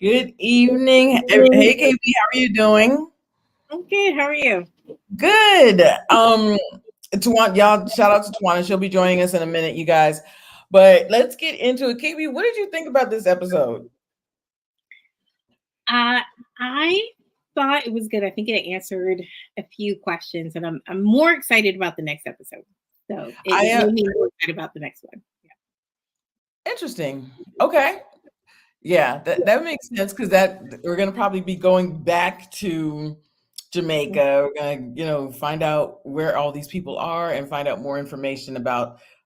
Good evening. Hey, KB, how are you doing? I'm good. How are you? Good. Tawana, y'all, shout out to Tawana. She'll be joining us in a minute, you guys. But let's get into it. KB, what did you think about this episode? I thought it was good. I think it answered a few questions, and I'm more excited about the next episode. So it made me more excited about the next one. Yeah. Interesting. Okay. Yeah, that makes sense because that we're gonna probably be going back to Jamaica. We're gonna, find out where all these people are and find out more information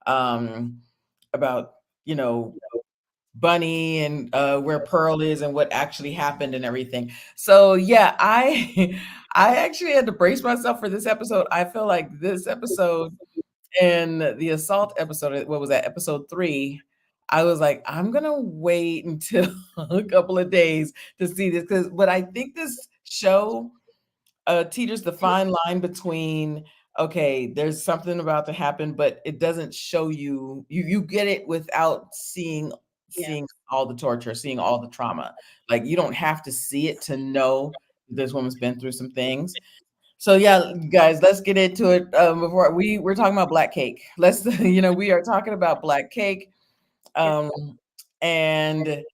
um about, Bunny and where Pearl is and what actually happened and everything. So yeah, I I actually had to brace myself for this episode. I feel like this episode and the assault episode, what was that, episode 3? I was like, I'm gonna wait until a couple of days to see this because but I think this show teeters the fine line between okay, there's something about to happen, but it doesn't show you get it without seeing all the torture, seeing all the trauma. Like you don't have to see it to know this woman's been through some things. So yeah, guys, let's get into it. Before we're talking about Black Cake. Let's we are talking about Black Cake. Um, and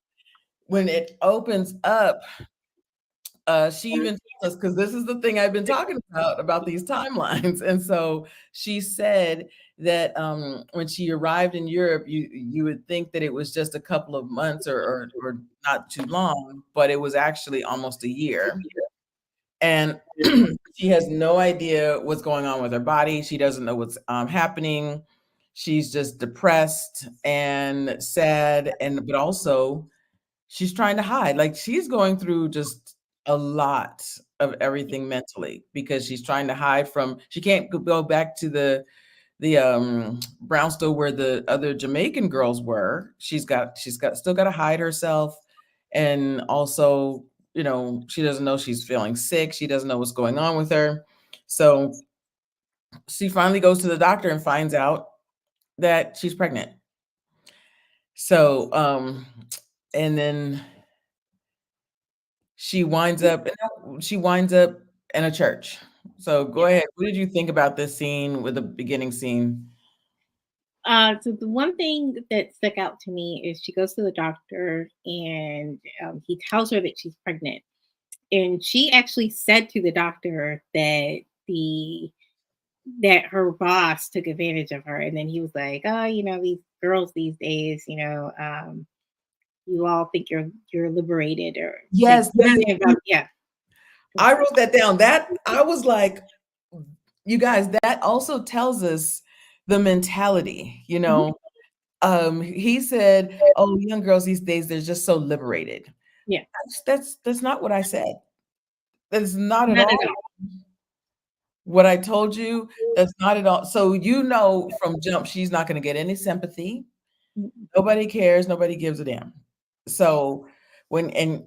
when it opens up, she even tells us because this is the thing I've been talking about these timelines. And so she said that when she arrived in Europe, you would think that it was just a couple of months or not too long, but it was actually almost a year. And she has no idea what's going on with her body. She doesn't know what's happening. She's just depressed and sad, but also she's trying to hide. Like she's going through just a lot of everything mentally because she's trying to hide from. She can't go back to the brownstone where the other Jamaican girls were. She's got still got to hide herself, and also she doesn't know she's feeling sick. She doesn't know what's going on with her. So she finally goes to the doctor and finds out that she's pregnant. So and then she winds up in a church. So go ahead. What did you think about this scene with the beginning scene? So the one thing that stuck out to me is she goes to the doctor and he tells her that she's pregnant, and she actually said to the doctor that her boss took advantage of her, and then he was like, "Oh, these girls these days, you all think you're liberated or Yes, yeah." I wrote that down. That I was like, you guys, that also tells us the mentality, Mhm. He said, "Oh, young girls these days, they're just so liberated." Yeah, That's not what I said. That is not at not at all what I told you. That's not at all. So from jump, she's not going to get any sympathy. all. Nobody cares. Nobody gives a damn. So and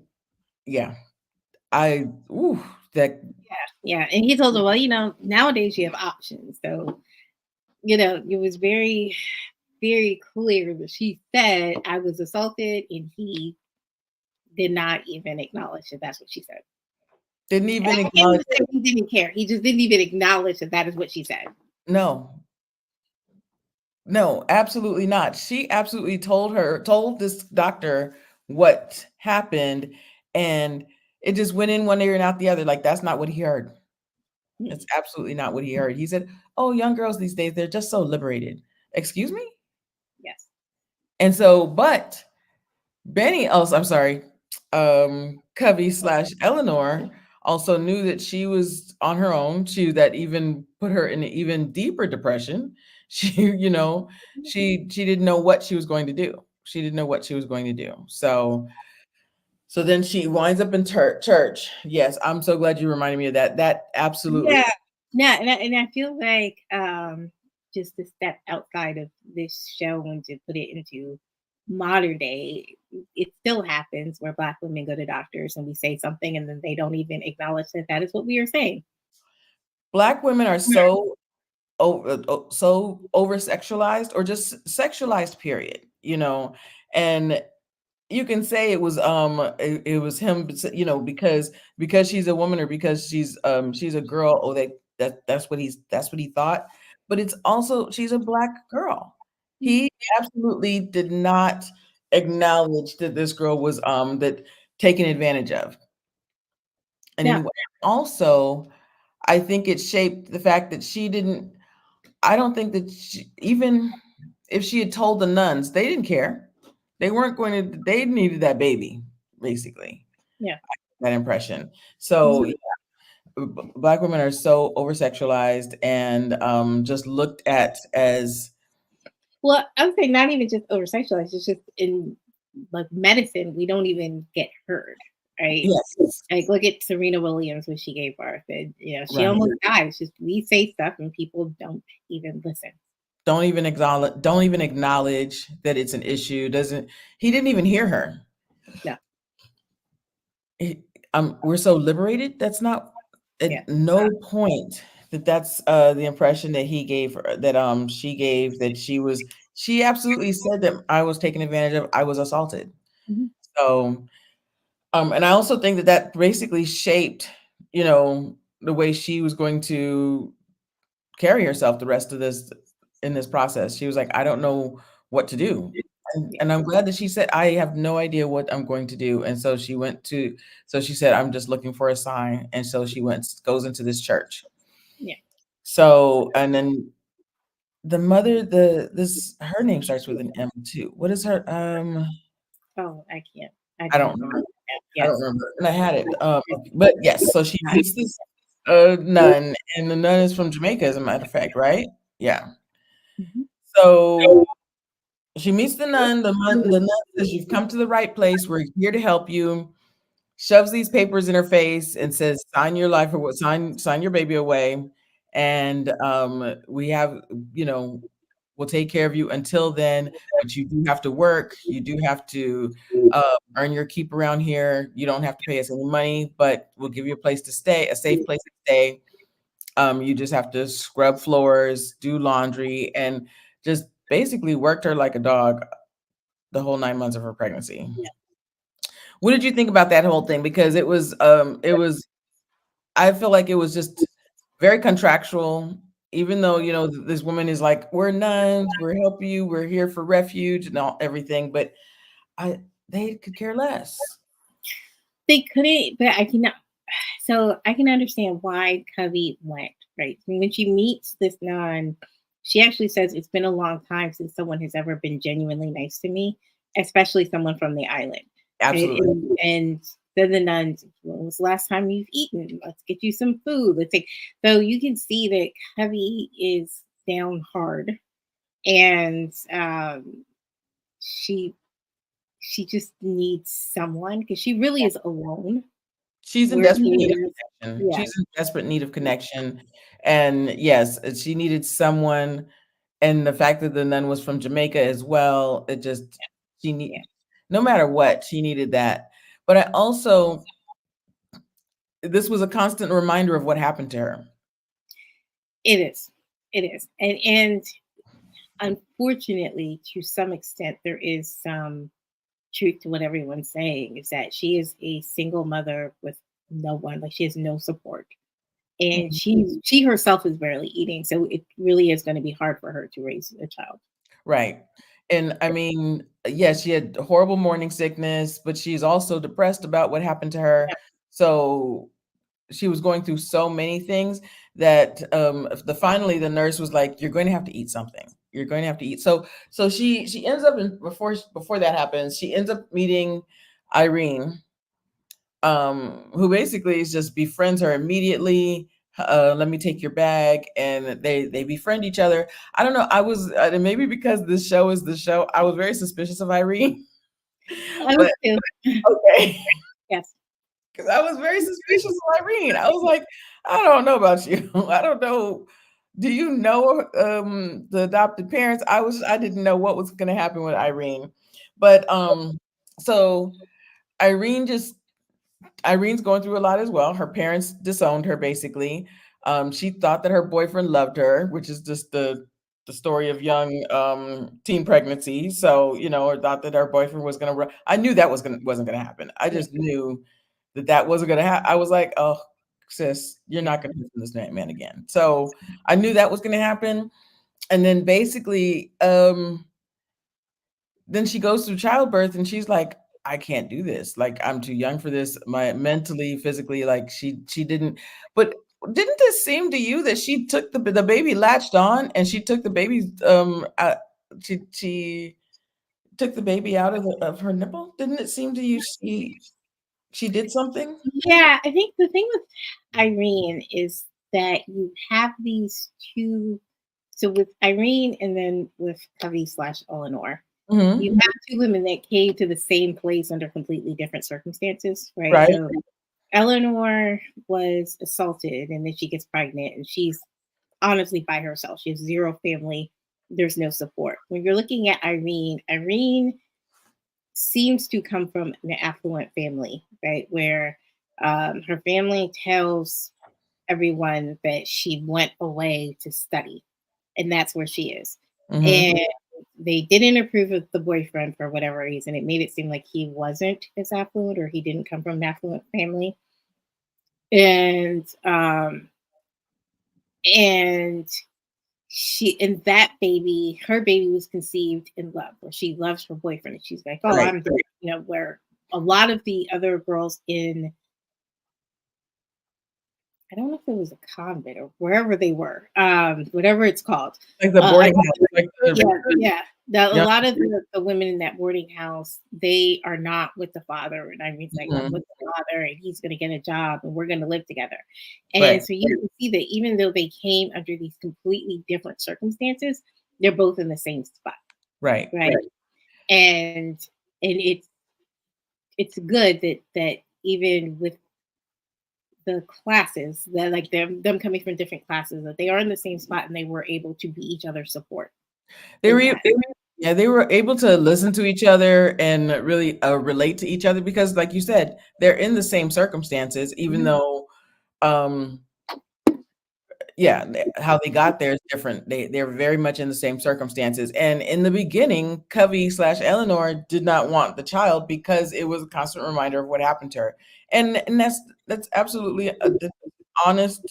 yeah, I ooh that Yeah, and he told her, well, nowadays you have options. So, it was very, very clear that she said I was assaulted, and he did not even acknowledge that that's what she said. didn't even And acknowledge it. he didn't care. He just didn't even acknowledge that that is what she said. No, no, absolutely not. She absolutely told this doctor what happened, And it just went in one ear and out the other. Like, that's not what he heard. It's absolutely not what he heard. He said, "Oh, young girls these days, they're just so liberated." Excuse me? Yes. And so, but Benny also, I'm sorry, Covey slash Eleanor also knew that she was on her own. That even put her in an even deeper depression. She, she didn't know what she was going to do. She didn't know what she was going to do. So then she winds up in church. Yes, I'm so glad you reminded me of that. That absolutely. Yeah. Yeah, and I feel like just to step outside of this show and to put it into modern day, it still happens where Black women go to doctors and we say something and then they don't even acknowledge that that is what we are saying. Black women are so over sexualized, or just sexualized, period, and you can say it was him, because she's a woman, or because she's a girl. Oh, that's what he thought. But it's also, she's a Black girl. He absolutely did not acknowledge that this girl was that taken advantage of in any Yeah. way. Also, I think it shaped the fact that she didn't I don't think that even if she had told the nuns, they didn't care. They needed that baby, basically, Yeah. that impression. So yeah, Black women are so over sexualized and just looked at as, Well, I would say not even just over sexualized, it's just in like medicine, we don't even get heard, right? yes, Like look at Serena Williams when she gave birth. And she right. almost died. It's just we say stuff and people don't even listen. Don't even acknowledge that it's an issue. Doesn't He didn't even hear her. No. We're so liberated. That's not Yeah. at no point that's the impression that he gave her, that she gave, that she absolutely said that I was taken advantage of, I was assaulted. Mhm. So and I also think that basically shaped, the way she was going to carry herself the rest of this in this process. She was like, I don't know what to do. Yeah. And I'm glad that she said, I have no idea what I'm going to do. And so she said, I'm just looking for a sign. And so she goes into this church. Yeah. So, and then the mother, her name starts with an M too. What is her? Oh, I can't. I I do don't not remember. remember that. I don't Yes. remember. And I had it. But yes, so she meets this nun, and the nun is from Jamaica, as a matter of fact, right? Yeah. Mhm. So she meets the nun. The nun says, "You've come to the right place. We're here to help you." Shoves these papers in her face and says, "Sign your life, or sign your baby away, and we have, you know, we'll take care of you until then. But you do have to work. You do have to earn your keep around here. You don't have to pay us any money, but we'll give you a place to stay, a safe place to stay. You just have to scrub floors, do laundry, and just basically worked her like a dog the whole 9 months of her pregnancy." What did you think about that whole thing? Because I feel like it was just very contractual, even though, this woman is like, "We're nuns, we're help you, we're here for refuge," and everything, but they could care less. They couldn't, but I cannot. So I can understand why Covey went, right? When she meets this nun, she actually says it's been a long time since someone has ever been genuinely nice to me, especially someone from the island. Right? Absolutely. And then the nuns, when was the last time you've eaten? Let's get you some food. Let's take. So you can see that Covey is down hard, and she she just needs someone because she really is alone. She's in Where desperate he need of is, connection. yeah. She's in desperate need of connection, and yes, she needed someone, and the fact that the nun was from Jamaica as well, it just she Yeah, need no matter what, she needed that. But I also this was a constant reminder of what happened to her. it is. It is. And unfortunately, to some extent, there is some truth to what everyone's saying is that she is a single mother with no one, like she has no support. And Mhm. she herself is barely eating. So it really is going to be hard for her to raise a child. Right. And I mean, yeah, she had horrible morning sickness, but she's also depressed about what happened to her. Yep. So she was going through so many things that finally the nurse was like, "You're going to have to eat something. You're going to have to eat." So she ends up before that happens, she ends up meeting Irene, who basically is just befriends her immediately. Let me take your bag, and they befriend each other. I don't know. I was maybe because this show is the show. I was very suspicious of Irene, I was but too. okay, Yes. because I was very suspicious of Irene. I was like, I don't know about you. I don't know. Do you know the adopted parents? I didn't know what was going to happen with Irene, but so Irene just Irene's going through a lot as well. Her parents disowned her basically. She thought that her boyfriend loved her, which is just the story of young teen pregnancy. So, or thought that her boyfriend was gonna run. I knew that wasn't gonna happen. I Yeah. just knew that wasn't gonna happen. I was like, oh, sis, you're not gonna hear from this man again. So I knew that was gonna happen. And then basically, then she goes through childbirth and she's like, I can't do this. Like, I'm too young for this. My mentally, physically, like she didn't. But didn't it seem to you that she took the baby latched on and she took the baby she took the baby out of her nipple? Didn't it seem to you she did something? Yeah, I think the thing with Irene is that you have these two. So with Irene and then with Covey slash Eleanor, you Hmm. have two women that came to the same place under completely different circumstances, right? Right. So Eleanor was assaulted and then she gets pregnant and she's honestly by herself. She has zero family. There's no support. When you're looking at Irene, Irene seems to come from an affluent family, right? Where her family tells everyone that she went away to study, and that's where she is. Hmm. And they didn't approve of the boyfriend for whatever reason. It made it seem like he wasn't as affluent or he didn't come from an affluent family. And and that baby, her baby was conceived in love, where she loves her boyfriend. And she's like, oh, Right. I'm, where a lot of the other girls in, I don't know if it was a convent or wherever they were, whatever it's called. Like the A boarding lot house, like Yeah, the yeah. A young. lot of the women in that boarding house, they are not with the father. And I mean, it's like, I'm Mhm. with the father and he's going to get a job and we're going to live together. And Right. so you can see that even though they came under these completely different circumstances, they're both in the same spot, Right. right? And it's good that even with the classes that like them coming from different classes that they are in the same spot and they were able to be each other's support They in were that. yeah, they were able to listen to each other and really, relate to each other because like you said, they're in the same circumstances, even Mhm. though, um, yeah, how they got there is different. They're very much in the same circumstances. And in the beginning, Covey slash Eleanor did not want the child because it was a constant reminder of what happened to her. And that's absolutely that's honest.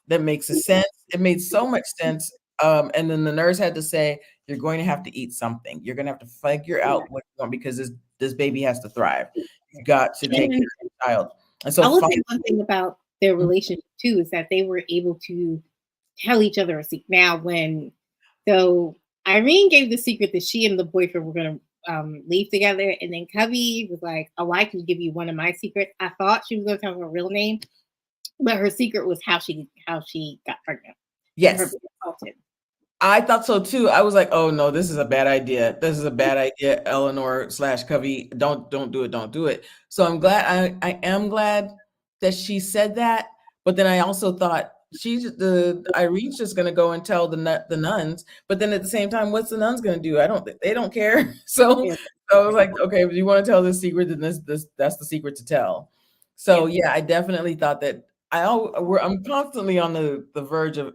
That makes a sense. It made so much sense. And then the nurse had to say, "You're going to have to eat something. You're going to have to figure out what you want because this baby has to thrive. You've got to take care And of the child." And so I will finally, say one thing about their relationship too is that they were able to tell each other a secret. Now, so Irene gave the secret that she and the boyfriend were going to leave together, and then Cubby was like, "Oh, I can give you one of my secrets." I thought she was going to tell her real name, but her secret was how she got pregnant from her yes. being assaulted. I thought so too. I was like, "Oh no, this is a bad idea. This is a bad idea." Eleanor slash Covey, don't do it. Don't do it. So I'm glad. I am glad that she said that. But then I also thought Irene's just gonna go and tell the nuns. But then at the same time, what's the nuns gonna do? They don't care. So Yeah, I was like, okay, if you want to tell this secret, then this that's the secret to tell. So yeah, yeah, I definitely thought that I'm constantly on the verge of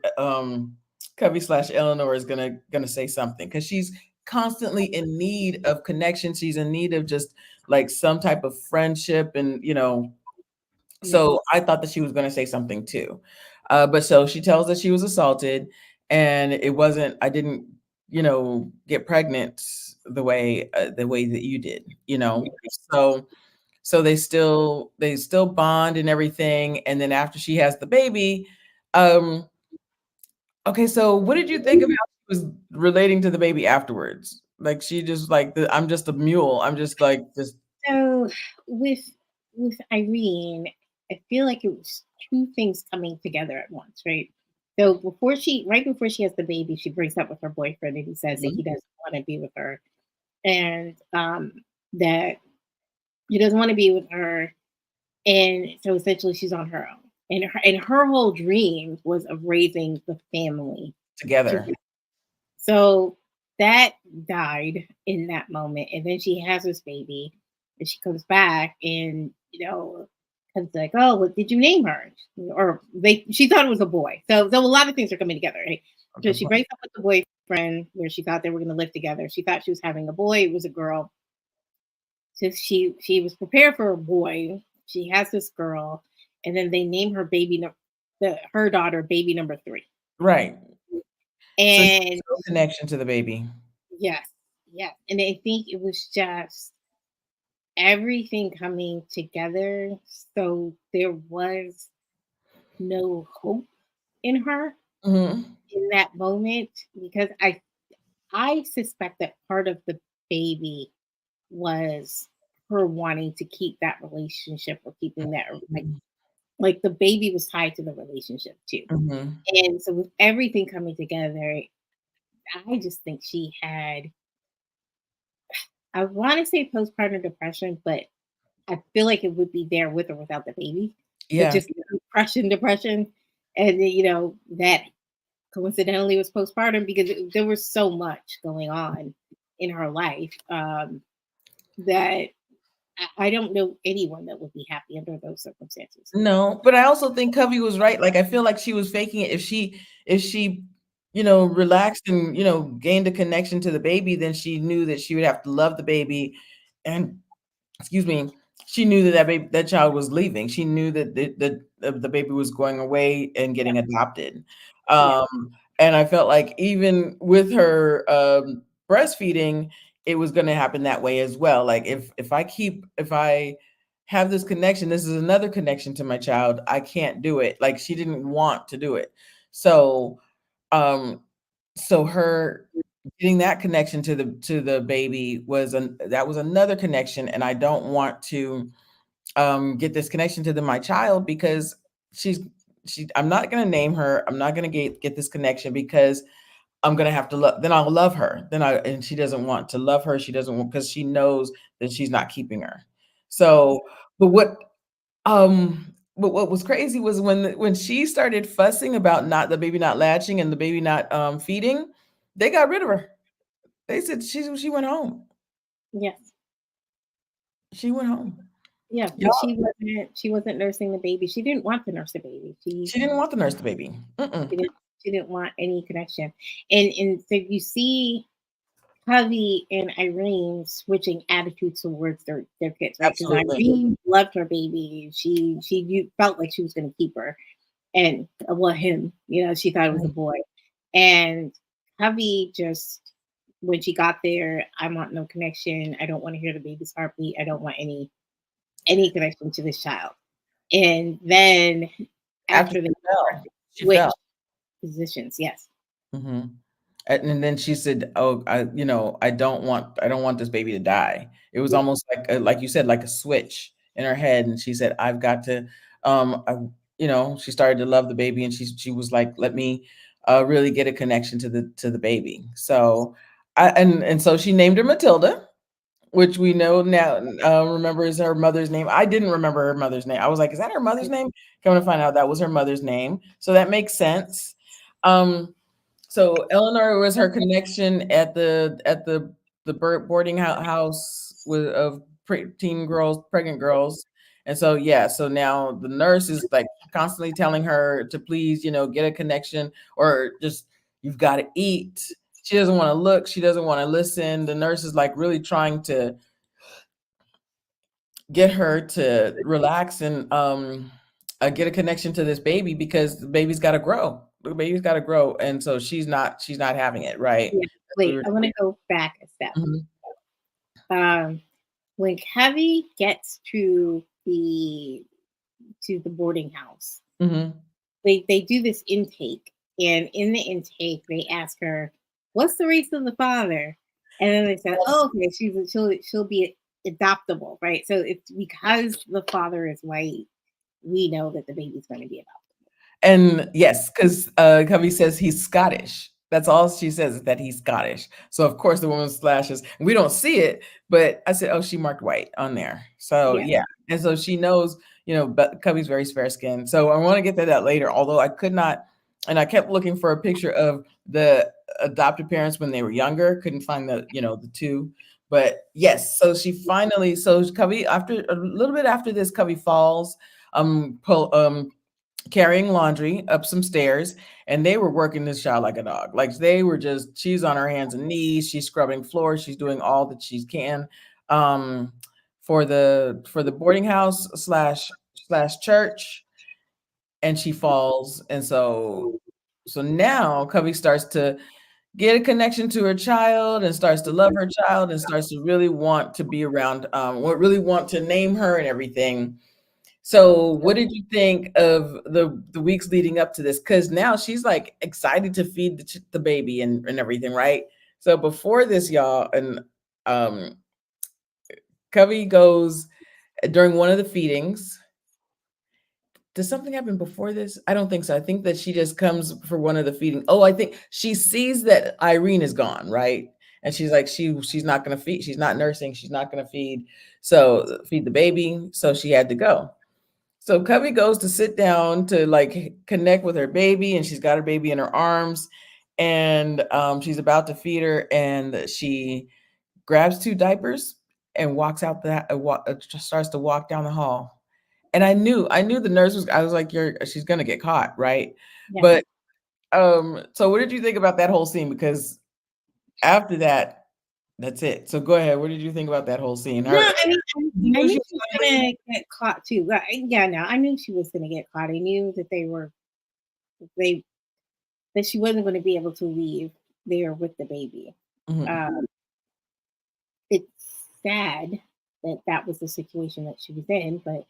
Covey slash Eleanor is gonna say something because she's constantly in need of connection. She's in need of just like some type of friendship, and yeah. so I thought that she was gonna say something too. But so she tells that she was assaulted, and it wasn't. I didn't, get pregnant the way that you did, you know. So they still bond and everything, and then after she has the baby, um, okay, so what did you think of how she was relating to the baby afterwards? Like, she just like, the "I'm just a mule. I'm just like just." So with with Irene, I feel like it was two things coming together at once, right? So right before she has the baby, she breaks up with her boyfriend and he says that Mhm. he doesn't want to be with her, and that he doesn't want to be with her, and so essentially she's on her own. And her whole dream was of raising the family Together. together. So that died in that moment. And then she has this baby and she comes back and, it's like, oh, what did you name her? Or she thought it was a boy. So a lot of things are coming together. Right? So Okay, she breaks up with the boyfriend where she thought they were going to live together. She thought she was having a boy. It was a girl. So she was prepared for a boy. She has this girl, and then they name her her daughter baby number three. right. So she And has no connection to the baby. yes, yes. And I think it was just everything coming together. So there was no hope in her Mhm. in that moment because I suspect that part of the baby was her wanting to keep that relationship or keeping that Mhm. like the baby was tied to the relationship too. Mhm. And so with everything coming together, I just think she had I want to say postpartum depression, but I feel like it would be there with or without the baby, but Yeah. just depression, and then, that coincidentally was postpartum because there was so much going on in her life that I don't know anyone that would be happy under those circumstances. No, but I also think Covey was right. Like, I feel like she was faking it. If she, relaxed and, gained a connection to the baby, then she knew that she would have to love the baby, and, excuse me, she knew that that child was leaving. She knew that the baby was going away and Yeah, getting adopted. yeah, And I felt like even with her breastfeeding, it was going to happen that way as well. Like, if I have this connection, this is another connection to my child. I can't do it. Like, she didn't want to do it. So, um, so her getting that connection to the baby that was another connection, and I don't want to get this connection to my child because she's I'm not going to name her. I'm not going to get this connection because I'm going to have to love, then I'll love her. And she doesn't want to love her. She doesn't want, because she knows that she's not keeping her. So, but what was crazy was when she started fussing about not the baby not latching and the baby not feeding, they got rid of her. They said she went home. yes, She went home. yeah, Yeah, because she wasn't nursing the baby. She didn't want to nurse the baby. She she didn't want to nurse the baby. Mm-mm. she didn't she didn't want any connection. And so you see Javi and Irene switching attitudes towards their kids, right? Because Absolutely. Irene loved her baby. You felt like she was going to keep her, and well, him. She thought it was a Mhm. boy, and Javi just when she got there, I want no connection. I don't want to hear the baby's heartbeat. I don't want any connection to this child. And then After after they she switched fell. positions, yes, Mhm. And then she said, "Oh, I don't want this baby to die." It was yeah, almost like you said, like a switch in her head, and she said, "I've got to," I, she started to love the baby, and she was like, "Let me really get a connection to the baby." So, so she named her Matilda, which we know now, remember is her mother's name. I didn't remember her mother's name. I was like, "Is that her mother's name?" Coming to find out that was her mother's name, so that makes sense. Um, so Eleanor was her connection at the boarding house of teen girls, pregnant girls, and so yeah. So now the nurse is like constantly telling her to please, get a connection, or just you've got to eat. She doesn't want to look. She doesn't want to listen. The nurse is like really trying to get her to relax and get a connection to this baby because the baby's got to grow. The baby's got to grow, and so she's not having it, right? yeah. That's what we Wait, were. I want to go back a step. Mhm. Um, when Kevy gets to the boarding house, Mhm. they do this intake, and in the intake they ask her, "What's the race of the father?" And then they said, Yes. "Oh, okay, she'll be adoptable, right?" So it's because the father is white, we know that the baby's going to be adoptable. And yes, 'cause, Covey says he's Scottish. That's all she says is that he's Scottish. So, of course, the woman splashes. We don't see it, but I said, "Oh, she marked white on there." So, Yeah, yeah, and so she knows, but Covey's very fair skinned. So, I wanna get to that later, although I could not and I kept looking for a picture of the adopted parents when they were younger, couldn't find the 2. But, yes, so she finally so Covey after a little bit after this, Covey falls, pull carrying laundry up some stairs, and they were working this child like a dog. Like they were just she's on her hands and knees, she's scrubbing floors, she's doing all that she can um for the boarding house slash church, and she falls. And so now Covey starts to get a connection to her child and starts to love her child and starts to really want to be around really want to name her and everything. So, what did you think of the weeks leading up to this? Because now she's like excited to feed the baby and everything, right? So before this, y'all, and um, Covey goes during one of the feedings. Does something happen before this? I don't think so. I think that she just comes for one of the feeding. Oh, I think she sees that Irene is gone, right? And she's like, she's not gonna feed. She's not nursing. She's not gonna feed. So feed the baby. So she had to go. So Cubby goes to sit down to like connect with her baby, and she's got her baby in her arms, and she's about to feed her, and she grabs 2 diapers and walks out just starts to walk down the hall. And I knew the nurse was. I was like, she's gonna get caught, right? yeah. But so what did you think about that whole scene? Because after that, that's it. So go ahead. What did you think about that whole scene? No, Her, I mean, you I knew knew she was she was gonna leave. gonna get caught too. Yeah, no, I knew she was gonna get caught. I knew that they that she wasn't going to be able to leave there with the baby. Mhm. Um, it's sad that that was the situation that she was in, but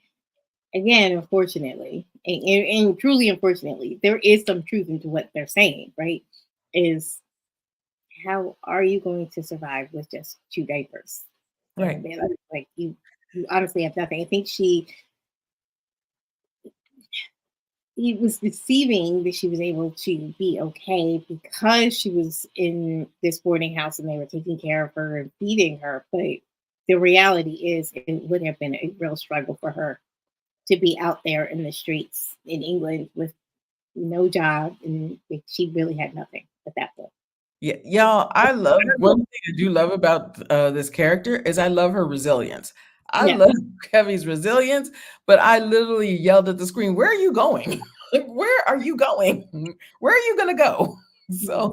again, unfortunately, and truly unfortunately, there is some truth into what they're saying, right? Is how are you going to survive with just 2 diapers in a Right. bed? Like you honestly have nothing. I think she he was deceiving that she was able to be okay because she was in this boarding house and they were taking care of her and feeding her. But the reality is, it would have been a real struggle for her to be out there in the streets in England with no job, and like, she really had nothing at that point. Yeah, y'all, I love one thing I do love about, this character is I love her resilience. I Yeah, love Kevy's resilience, but I literally yelled at the screen, "Where are you going? Like, where are you going? Where are you gonna go?" yeah, So,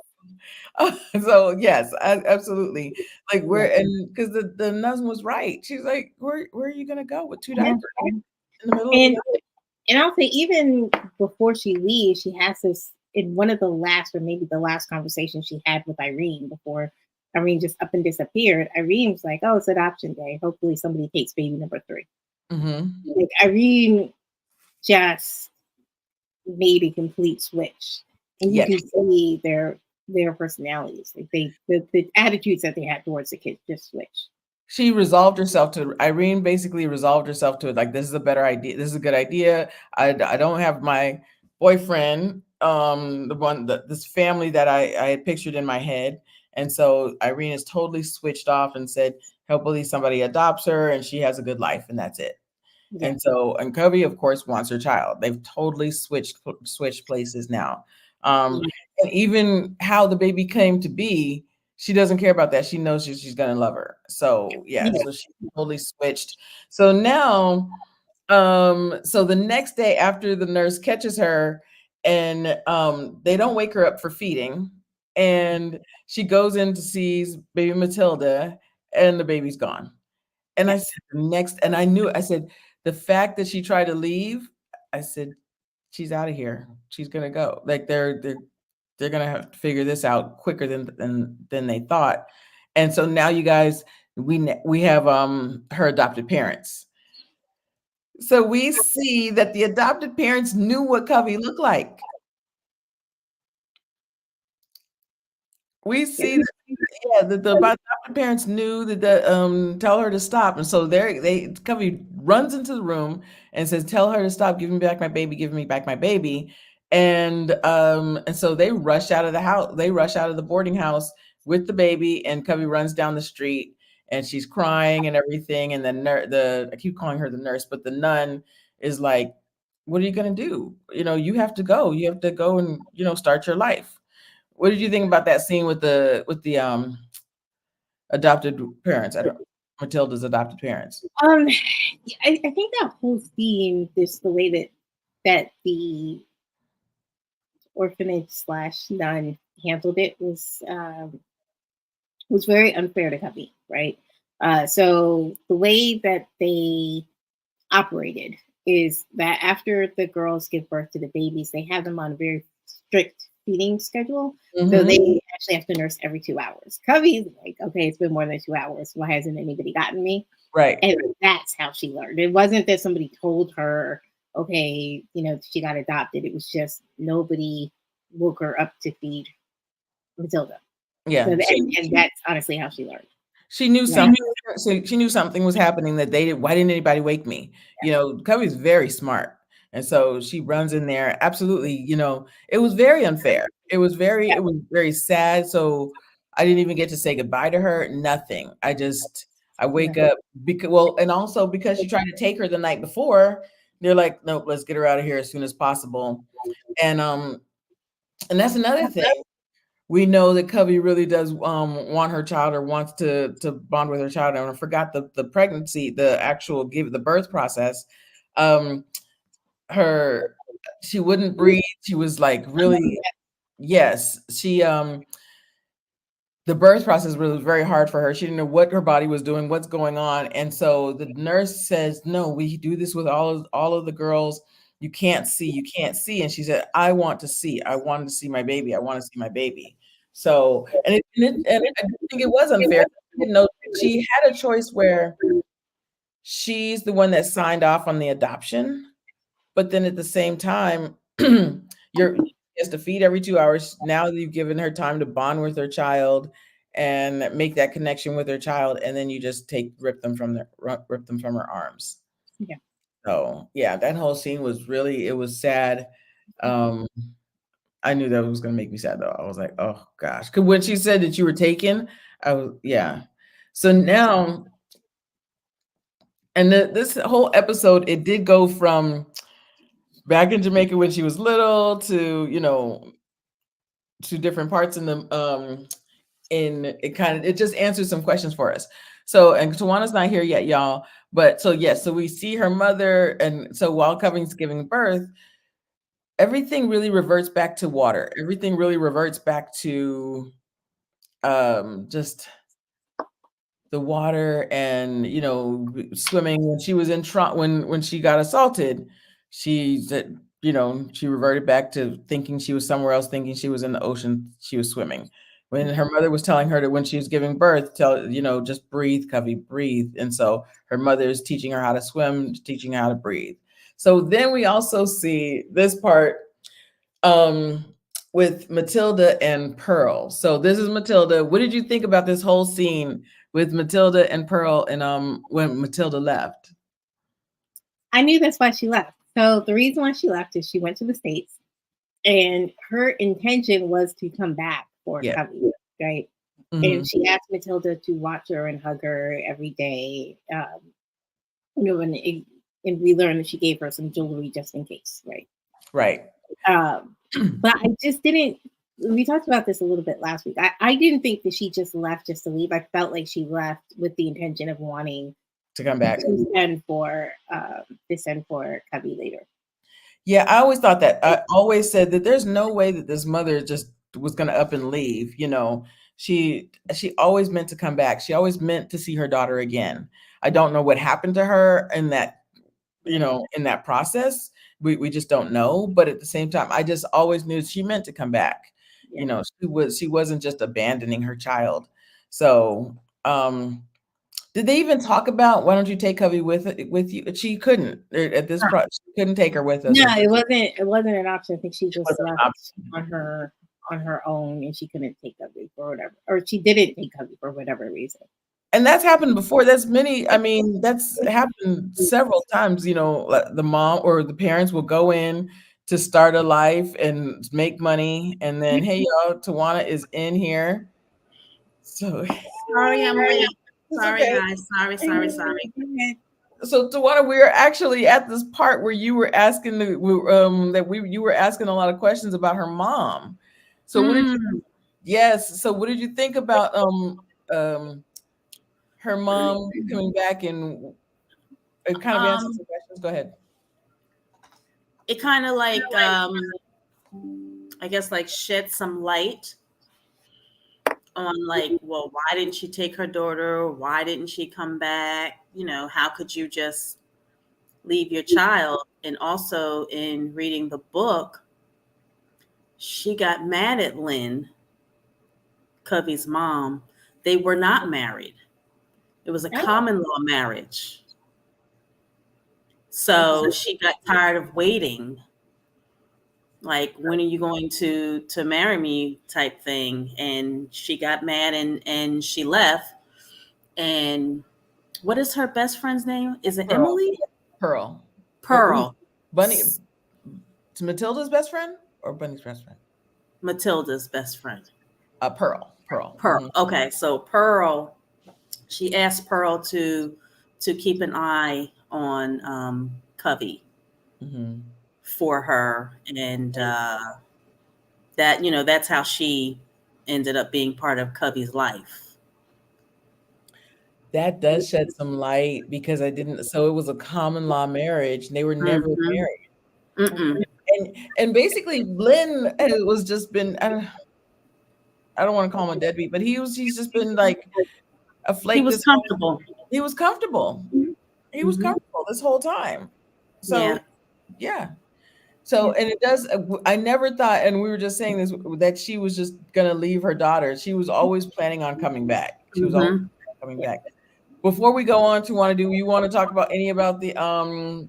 so yes, absolutely. Like, yeah. where and because the nun was right. She's like, "Where are you gonna go with 2 Yeah. diapers in the middle of the And night?" And I'll say, even before she leaves, she has this in one of the last, or maybe the last conversation she had with Irene before Irene just up and disappeared. Irene was like, "Oh, it's adoption day. Hopefully, somebody takes baby number 3." Mhm. Like Irene just made a complete switch, and you Yes. can see their personalities, like the attitudes that they had towards the kids just switched. She resolved herself to Irene basically resolved herself to it, like, "This is a better idea. This is a good idea. I don't have my boyfriend, the one that this family that I had pictured in my head." And so Irene is totally switched off and said, hopefully somebody adopts her and she has a good life, and that's it. Yeah, And Covey, of course, wants her child. They've totally switched places now. yeah, And even how the baby came to be, she doesn't care about that. She knows she's gonna love her. So yeah, yeah, so she totally switched. So now, so the next day after the nurse catches her, and they don't wake her up for feeding, and she goes in to see baby Matilda, and the baby's gone. And yeah, I said, "The next," and I knew, I said, "The fact that she tried to leave," I said, "She's out of here. She's gonna go. Like, they're gonna have to figure this out quicker than they thought." And so now you guys we have her adopted parents. So we see that the adopted parents knew what Covey looked like. We see that, yeah, the adopted parents knew that tell her to stop, and so they Covey runs into the room and says, "Tell her to stop, give me back my baby, give me back my baby," and so they rush out of the house. They rush out of the boarding house with the baby, and Covey runs down the street, and she's crying and everything, and then the I keep calling her the nurse, but the nun is like, "What are you gonna do? You have to go. You have to go and start your life." What did you think about that scene with the adopted parents? I don't Matilda's adopted parents. I think that whole scene, just the way that the orphanage slash nun handled it was very unfair to Cubby, right? So the way that they operated is that after the girls give birth to the babies, they have them on a very strict feeding schedule. So Mhm. they actually have to nurse every 2 hours. Cubby's like, okay, it's been more than 2 hours. Why hasn't anybody gotten me? Right. And that's how she learned. It wasn't that somebody told her, okay, she got adopted. It was just nobody woke her up to feed Matilda. So, Yeah. and that's honestly how she learned. She knew Yeah. something. She knew something was happening that they did. Why didn't anybody wake me? Covey's very smart, and so she runs in there. Absolutely, it was very unfair. Yeah. It was very sad. So I didn't even get to say goodbye to her. Nothing. I wake Right. up because and also because she tried to take her the night before. They're like, nope, let's get her out of here as soon as possible. And and that's another thing. We know that Covey really does want her child or wants to bond with her child. And I forgot the pregnancy, the actual the birth process. Um, her She wouldn't breathe. She was like really, yes. The birth process was very hard for her. She didn't know what her body was doing, what's going on, and so the nurse says, "No, we do this with all of the girls. You can't see, you can't see." And she said, "I want to see. I wanted to see my baby. I want to see my baby." So, and I do think it was unfair. She didn't know she had a choice where she's the one that signed off on the adoption, but then at the same time, she has to feed every 2 hours. Now that you've given her time to bond with her child and make that connection with her child, and then you just rip them from her arms. Yeah. So, yeah, that whole scene was really, it was sad. Um, I knew that was gonna make me sad, though. I was like, "Oh gosh." 'Cause when she said that you were taken, I was yeah. So now and this whole episode, it did go from back in Jamaica when she was little to, to different parts in the in it just answers some questions for us. So, and Tawana's not here yet, y'all. But so yes, so we see her mother, and so while Coving's giving birth, everything really reverts back to water. Everything really reverts back to just the water and swimming. When she was in Trump, when she got assaulted, she said, she reverted back to thinking she was somewhere else, thinking she was in the ocean, she was swimming. When her mother was telling her that when she was giving birth, just breathe, Covey, breathe. And so her mother is teaching her how to swim, teaching her how to breathe. So then we also see this part um with Matilda and Pearl. So this is Matilda. What did you think about this whole scene with Matilda and Pearl and when Matilda left? I knew that's why she left. So the reason why she left is she went to the States and her intention was to come back for Yeah. Cubby, right? Mhm. And she asked Matilda to watch her and hug her every day. And we learned that she gave her some jewelry just in case, right? Right. But I just didn't. We talked about this a little bit last week. I didn't think that she just left just to leave. I felt like she left with the intention of wanting To come back. to send for Cubby later. Yeah, I always thought that. I always said that there's no way that this mother just was going to up and leave. She always meant to come back. She always meant to see her daughter again. I don't know what happened to her in that, in that process. We just don't know. But at the same time, I just always knew she meant to come back. Yeah. She wasn't just abandoning her child. So, Did they even talk about why don't you take Cubby with you? She couldn't at this point. She couldn't take her with us. No, it wasn't an option. I think she It just wasn't left an option. on her own, and she couldn't take Cubby for whatever, or she didn't take Cubby for whatever reason. And that's happened before. That's many. I mean, that's happened several times. You know, the mom or the parents will go in to start a life and make money, and then hey, y'all, Tawana is in here. So Sorry, I'm late. it's Sorry, okay. guys. Sorry. So Tawana, we're actually at this part where you were asking you were asking a lot of questions about her mom. So what did you? Yes. So what did you think about her mom coming back and kind of answer some questions? Go ahead. It kind of like I guess like shed some light on like, well, why didn't she take her daughter? Why didn't she come back? You know, how could you just leave your child? And also in reading the book, she got mad at Lynn, Cubby's mom. They were not married. It was a common law marriage. So she got tired of waiting. Like, when are you going to marry me type thing? And she got mad and she left. And what is her best friend's name? Is it Pearl. Emily? Pearl. Bunny. It's Matilda's best friend or Bunny's best friend? Matilda's best friend. Pearl. Mm-hmm. Okay, so Pearl, she asked Pearl to keep an eye on Cubby for her, and that, you know, that's how she ended up being part of Cubby's life. That does shed some light because so it was a common law marriage and they were never married. And basically Lynn was just been, I don't want to call him a deadbeat, but he's just been like a flake. He was comfortable. He was comfortable this whole time. So yeah. So, and it does, I never thought, and we were just saying this, that she was just going to leave her daughter. She was always planning on coming back. She was always coming back. Before we go on do you want to talk about the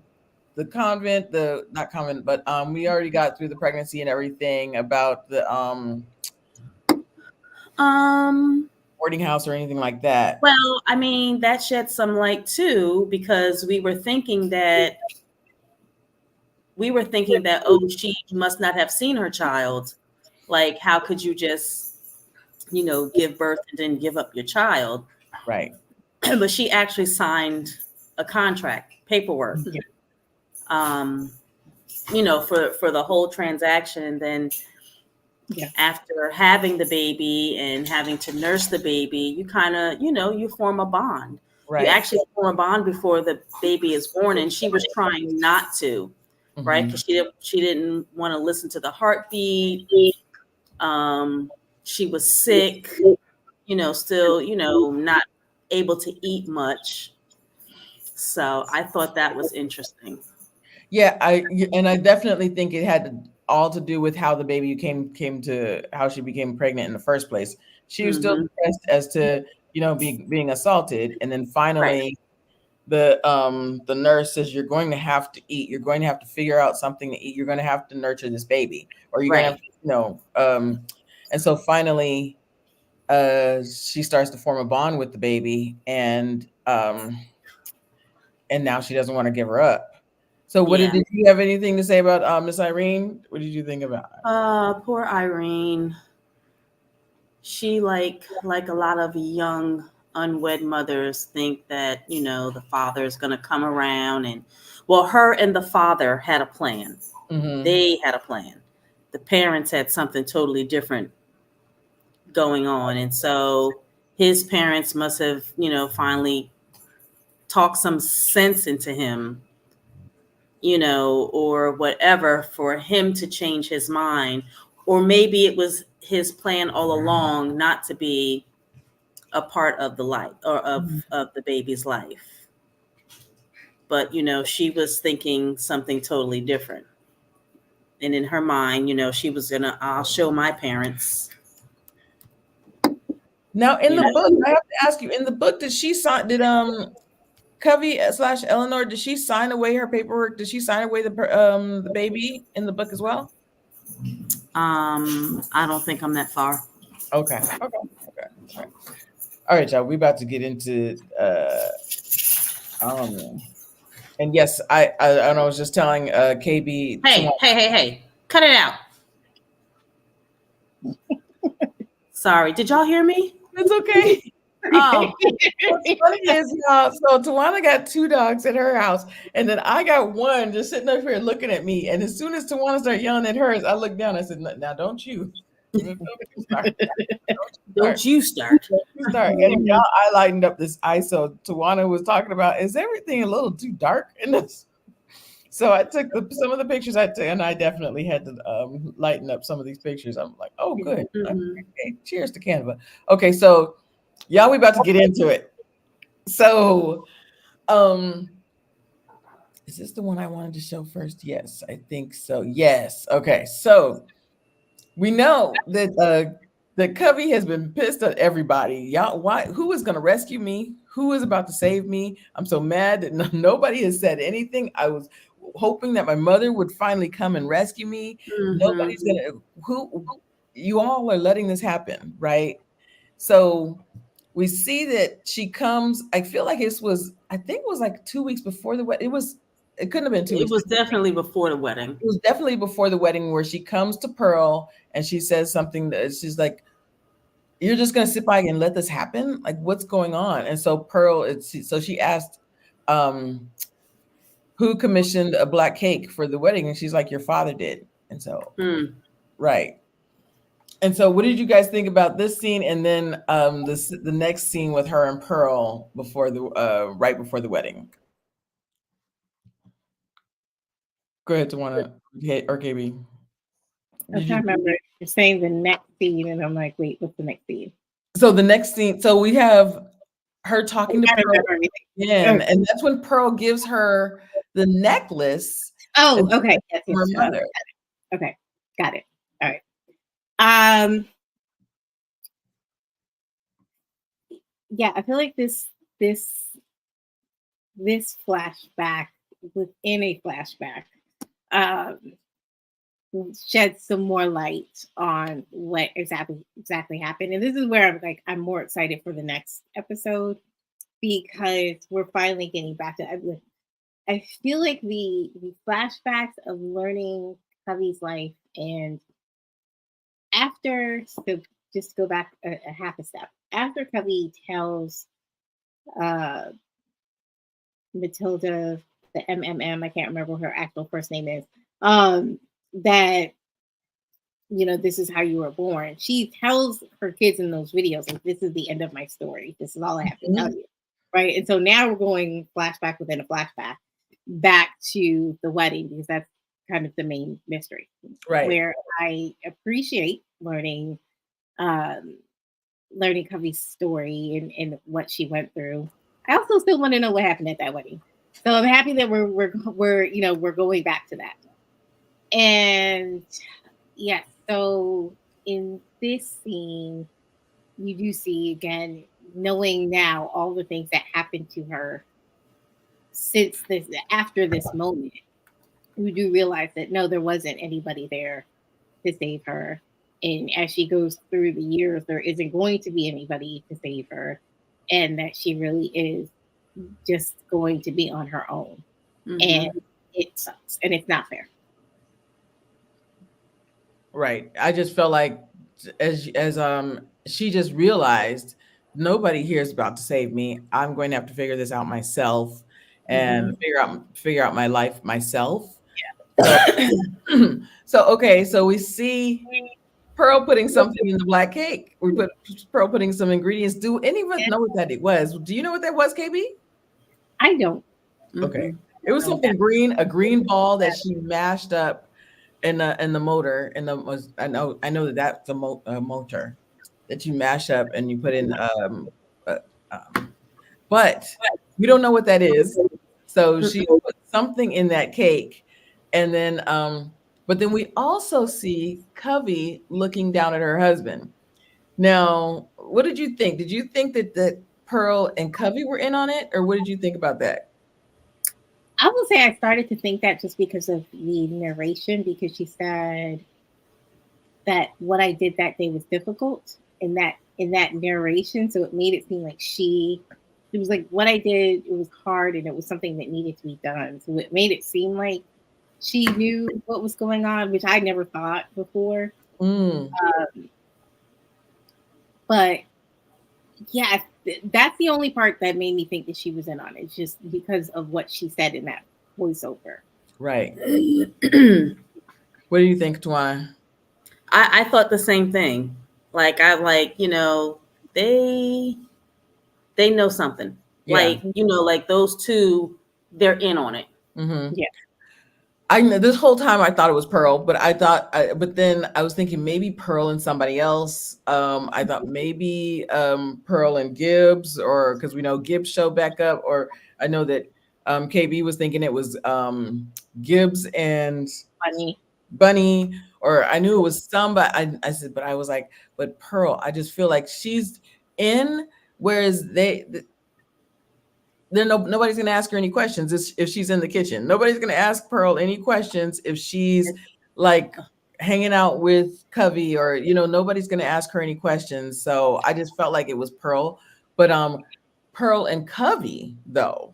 convent, not convent, but we already got through the pregnancy and everything about the boarding house or anything like that? Well, I mean, that shed some light too, because we were thinking that oh, she must not have seen her child. Like, how could you just, you know, give birth and then give up your child? Right. But she actually signed a contract, paperwork, you know, for the whole transaction. And then after having the baby and having to nurse the baby, you kind of, you know, you form a bond. Right. You actually form a bond before the baby is born. And she was trying not to, right? Because she didn't want to listen to the heartbeat. She was sick, you know, still, you know, not able to eat much. So I thought that was interesting. Yeah, I definitely think it had all to do with how the baby came to how she became pregnant in the first place. She was still depressed as to, you know, being assaulted, and then finally the nurse says, you're going to have to eat, you're going to have to figure out something to eat, you're going to have to nurture this baby, or you're going to have to, you know, and so finally she starts to form a bond with the baby, and now she doesn't want to give her up. So did you have anything to say about Miss Irene? What did you think about her? Poor Irene. She, like a lot of young unwed mothers, think that, you know, the father is going to come around, and well, her and the father had a plan. They had a plan. The parents had something totally different going on. And so his parents must have, you know, finally talked some sense into him, you know, or whatever, for him to change his mind. Or maybe it was his plan all along not to be a part of the life, or of the baby's life. But, you know, she was thinking something totally different. And in her mind, you know, she was I'll show my parents. Now in You the know? book, I have to ask you, in the book, did she sign, did Covey / Eleanor, did she sign away her paperwork? Did she sign away the baby in the book as well? I don't think I'm that far. Okay. All right, y'all. We about to get into and yes, I was just telling KB. Hey, cut it out. Sorry, did y'all hear me? It's okay. Oh, What's funny is, y'all, so Tawana got 2 dogs at her house, and then I got one just sitting up here looking at me. And as soon as Tawana started yelling at hers, I looked down. I said, "Now, don't you start. don't you start. Start." And y'all, I lightened up this ice. So Tawana was talking about, is everything a little too dark in this? So I took some of the pictures I took, and I definitely had to lighten up some of these pictures. I'm like, oh, good. Okay, cheers to Canva. Okay, so y'all, we about to get into it. So, is this the one I wanted to show first? Yes, I think so. Yes. Okay, so we know that Covey has been pissed at everybody. Y'all, who is going to rescue me? Who is about to save me? I'm so mad that nobody has said anything. I was hoping that my mother would finally come and rescue me. Nobody's gonna. You all are letting this happen, right? So we see that she comes. I feel like I think it was like 2 weeks before the wedding. It couldn't have been 2 weeks. It was definitely before the wedding. It was definitely before the wedding, where she comes to Pearl and she says something that she's like, "You're just gonna sit by and let this happen? Like, what's going on?" And so Pearl, so she asked, who commissioned a black cake for the wedding? And she's like, "Your father did." And so, right. And so, what did you guys think about this scene? And then the next scene with her and Pearl right before the wedding. Go ahead, Tawana or KB. I'm trying to remember. You're saying the next scene, and I'm like, wait, what's the next scene? So the next scene, so we have her talking to Pearl again, and that's when Pearl gives her the necklace. Oh, okay. Yes, her mother. Okay, got it. All right. Yeah, I feel like this flashback within a flashback shed some more light on what exactly happened. And this is where I'm more excited for the next episode, because we're finally getting back to it. I feel like the flashbacks of learning Covey's life, and after, so just go back a half a step. After Covey tells Matilda, the MMM, I can't remember what her actual first name is, that, this is how you were born. She tells her kids in those videos, like, this is the end of my story. This is all I have to tell you. Right. And so now we're going flashback within a flashback back to the wedding, because that's kind of the main mystery. Right. Where I appreciate learning Covey's story and what she went through. I also still want to know what happened at that wedding. So I'm happy that we're going back to that. And yeah, so in this scene, you do see, again, knowing now all the things that happened to her after this moment, we do realize that no, there wasn't anybody there to save her. And as she goes through the years, there isn't going to be anybody to save her, and that she really is just going to be on her own. And it sucks, and it's not fair. Right. I just felt like as she just realized, nobody here is about to save me. I'm going to have to figure this out myself and figure out my life myself. Yeah. So okay, so we see Pearl putting something in the black cake. We put Pearl putting some ingredients. Do any of us know what that it was? Do you know what that was, KB? I don't. Okay. It was something green, a green ball that she mashed up in the motor. I know that's a motor that you mash up and you put in. But we don't know what that is. So she put something in that cake, and then but then we also see Covey looking down at her husband. Now, what did you think? Did you think that Pearl and Covey were in on it, or what did you think about that? I will say I started to think that just because of the narration, because she said that what I did that day was difficult in that narration. So it made it seem like it was like what I did, it was hard and it was something that needed to be done. So it made it seem like she knew what was going on, which I never thought before. Mm, But yeah, that's the only part that made me think that she was in on it, just because of what she said in that voiceover. right. What do you think, Twan? I thought the same thing. Like I like, they know something. Yeah. Like, like those two, they're in on it. Mm-hmm. Yeah. I know this whole time I thought it was Pearl, but but then I was thinking maybe Pearl and somebody else. I thought maybe Pearl and Gibbs, or because we know Gibbs showed back up, or I know that KB was thinking it was Gibbs and Funny. Bunny, or I knew it was somebody. I said, but I was like, but Pearl, I just feel like she's in, whereas nobody's going to ask her any questions if she's in the kitchen. Nobody's going to ask Pearl any questions if she's like hanging out with Covey, or nobody's going to ask her any questions. So I just felt like it was Pearl, but Pearl and Covey though,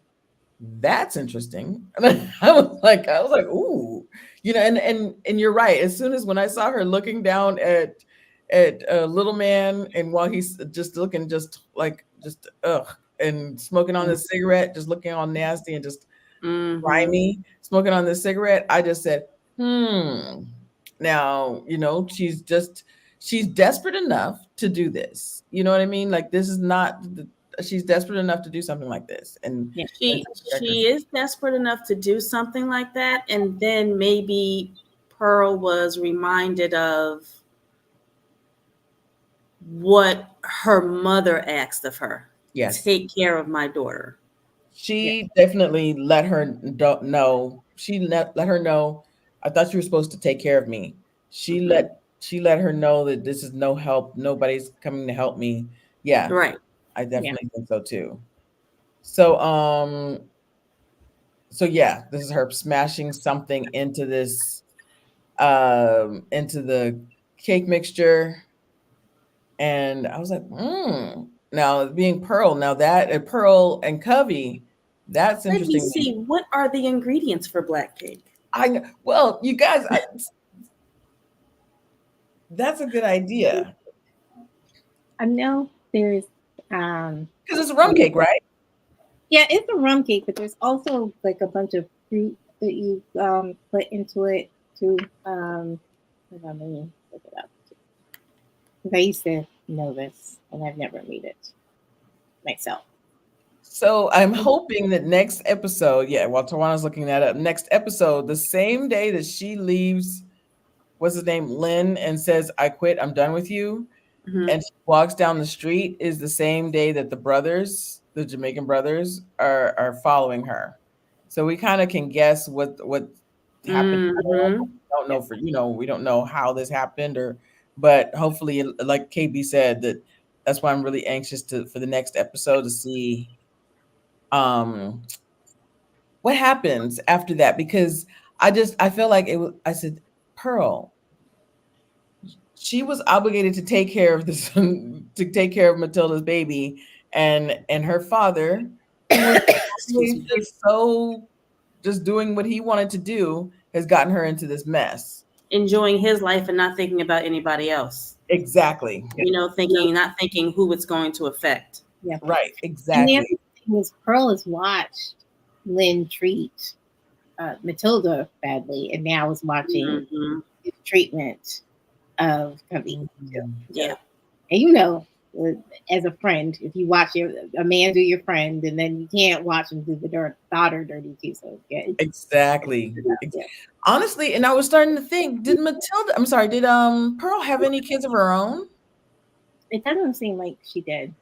that's interesting. And I was like, ooh, and you're right. As soon as when I saw her looking down at little man, and while he's just looking just ugh, and smoking on this cigarette, just looking all nasty and just grimy, smoking on this cigarette, I just said, now, she's desperate enough to do this. You know what I mean? Like, this is not she's desperate enough to do something like this. And Yeah. She is desperate enough to do something like that. And then maybe Pearl was reminded of what her mother asked of her. Yes. Take care of my daughter. She definitely let her know. She let her know, I thought you were supposed to take care of me. She let her know that this is no help. Nobody's coming to help me. Yeah. Right. I definitely think so too. So yeah, this is her smashing something into this into the cake mixture. And I was like, now being Pearl, now that Pearl and Covey, that's Let me interesting. see, what are the ingredients for black cake? Well, you guys, that's a good idea. I know there's because it's a rum cake, right? Yeah, it's a rum cake, but there's also like a bunch of fruit that you put into it too. Let me look it up. I used to know this, and I've never made it myself. So I'm hoping that next episode, while Tawana's looking that up, next episode, the same day that she leaves, what's his name, Lynn, and says, I quit, I'm done with you, and she walks down the street, is the same day that the Jamaican brothers are following her. So we kind of can guess what happened. We don't know we don't know how this happened, but hopefully, like KB said, that's why I'm really anxious for the next episode to see what happens after that, because I feel like I said, Pearl, she was obligated to take care of this to take care of Matilda's baby, and her father was just doing what he wanted to do, has gotten her into this mess, enjoying his life and not thinking about anybody else. Exactly. Not thinking who it's going to affect. Yeah. Right. Exactly. And the other thing is, Pearl has watched Lynn treat Matilda badly, and now is watching the treatment of Covey. Yeah. And as a friend, if you watch a man do your friend, and then you can't watch him do the daughter dirty too. So yeah. Exactly. Honestly, and I was starting to think, did Pearl have any kids of her own? It doesn't seem like she did.